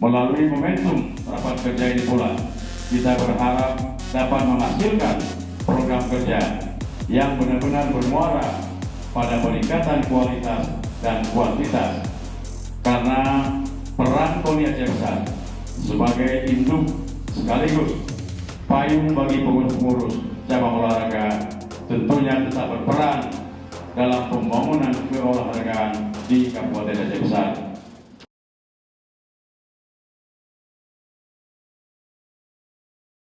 Melalui momentum rapat kerja ini pula, kita berharap dapat menghasilkan program kerja yang benar-benar bermuara pada peningkatan kualitas dan kuantitas, karena peran KONI Aceh Besar sebagai induk sekaligus payung bagi pengurus-pengurus cabang olahraga tentunya tetap berperan dalam pembangunan keolahragaan di Kabupaten Aceh Besar.